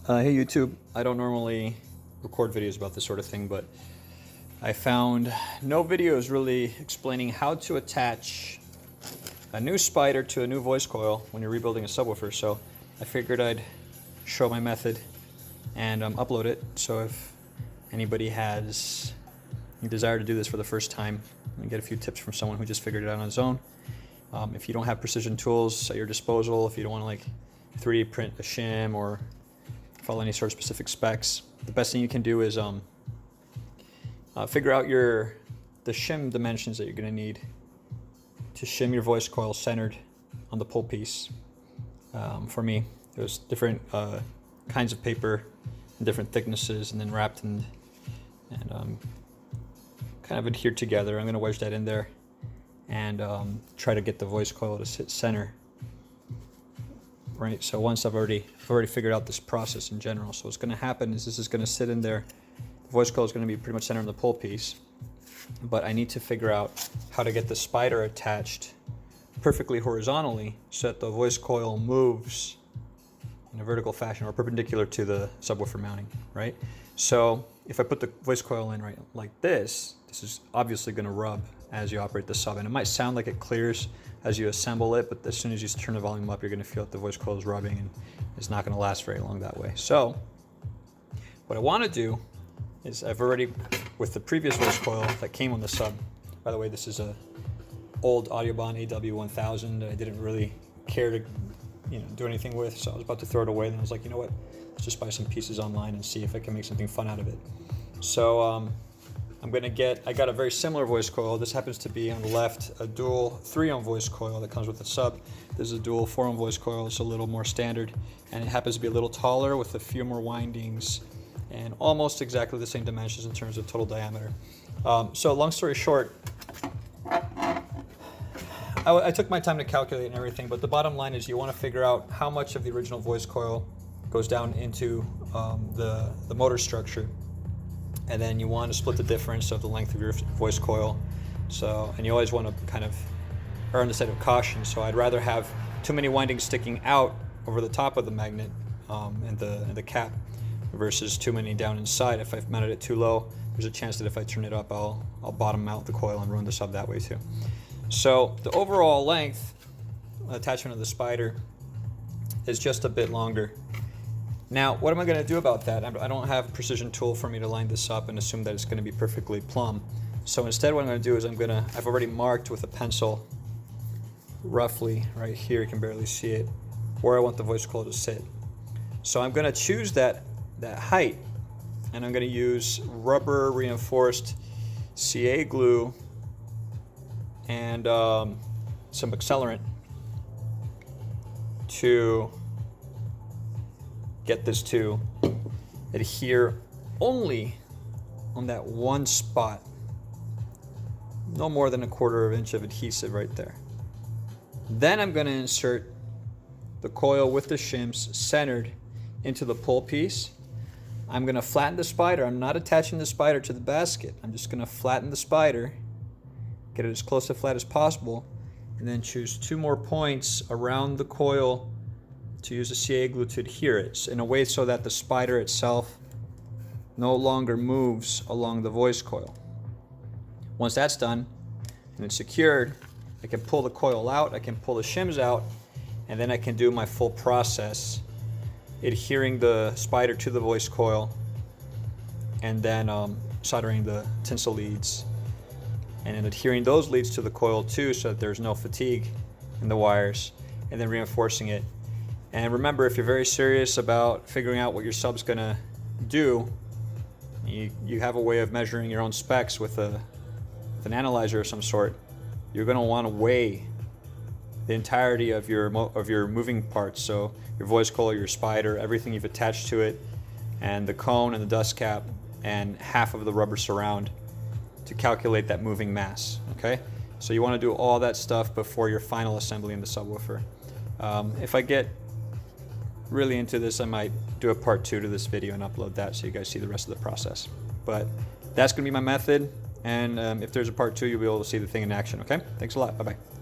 Hey YouTube, I don't normally record videos about this sort of thing, but I found no videos really explaining how to attach a new spider to a new voice coil when you're rebuilding a subwoofer, so I figured I'd show my method and upload it, so if anybody has a desire to do this for the first time and get a few tips from someone who just figured it out on his own. If you don't have precision tools at your disposal, if you don't want to like 3D print a shim or follow any sort of specific specs, the best thing you can do is figure out the shim dimensions that you're going to need to shim your voice coil centered on the pull piece. For me, there's different kinds of paper and different thicknesses, and then wrapped and kind of adhered together. I'm going to wedge that in there and try to get the voice coil to sit center. Right, so once I've already figured out this process in general, so what's going to happen is this is going to sit in there. The voice coil is going to be pretty much centered on the pull piece, but I need to figure out how to get the spider attached perfectly horizontally so that the voice coil moves in a vertical fashion or perpendicular to the subwoofer mounting, right? So if I put the voice coil in right like this is obviously going to rub as you operate the sub, and it might sound like it clears as you assemble it, but as soon as you turn the volume up, you're going to feel that the voice coil is rubbing, and it's not going to last very long that way. So what I want to do is I've already, with the previous voice coil that came on the sub, by the way, this is a old Audiobahn AW1000 that I didn't really care to do anything with, so I was about to throw it away, then I was like, you know what, let's just buy some pieces online and see if I can make something fun out of it. So I got a very similar voice coil. This happens to be on the left a dual 3-ohm voice coil that comes with the sub. This is a dual 4-ohm voice coil. It's a little more standard, and it happens to be a little taller with a few more windings and almost exactly the same dimensions in terms of total diameter. So long story short, I took my time to calculate and everything, but the bottom line is you want to figure out how much of the original voice coil goes down into the motor structure. And then you want to split the difference of the length of your voice coil. And you always want to kind of err on the side of caution. So I'd rather have too many windings sticking out over the top of the magnet and the cap versus too many down inside. If I've mounted it too low, there's a chance that if I turn it up, I'll bottom out the coil and ruin the sub that way too. So the overall length attachment of the spider is just a bit longer. Now, what am I going to do about that? I don't have a precision tool for me to line this up and assume that it's going to be perfectly plumb. So instead what I'm going to do is I've already marked with a pencil, roughly right here, you can barely see it, where I want the voice coil to sit. So I'm going to choose that height, and I'm going to use rubber reinforced CA glue and some accelerant to get this to adhere only on that one spot. No more than 1/4 inch of adhesive right there. Then I'm going to insert the coil with the shims centered into the pull piece. I'm going to flatten the spider. I'm not attaching the spider to the basket. I'm just going to flatten the spider, get it as close to flat as possible, and then choose 2 more points around the coil to use the CA glue to adhere it in a way so that the spider itself no longer moves along the voice coil. Once that's done and it's secured, I can pull the coil out, I can pull the shims out, and then I can do my full process, adhering the spider to the voice coil, and then soldering the tinsel leads, and then adhering those leads to the coil too so that there's no fatigue in the wires, and then reinforcing it. And remember, if you're very serious about figuring out what your sub's going to do, you have a way of measuring your own specs with an analyzer of some sort. You're going to want to weigh the entirety of your moving parts, so your voice coil, your spider, everything you've attached to it, and the cone and the dust cap, and half of the rubber surround to calculate that moving mass. Okay? So you want to do all that stuff before your final assembly in the subwoofer. If I get really into this, I might do a part 2 to this video and upload that so you guys see the rest of the process. But that's going to be my method, and if there's a part 2, you'll be able to see the thing in action. Okay? Thanks a lot. Bye-bye.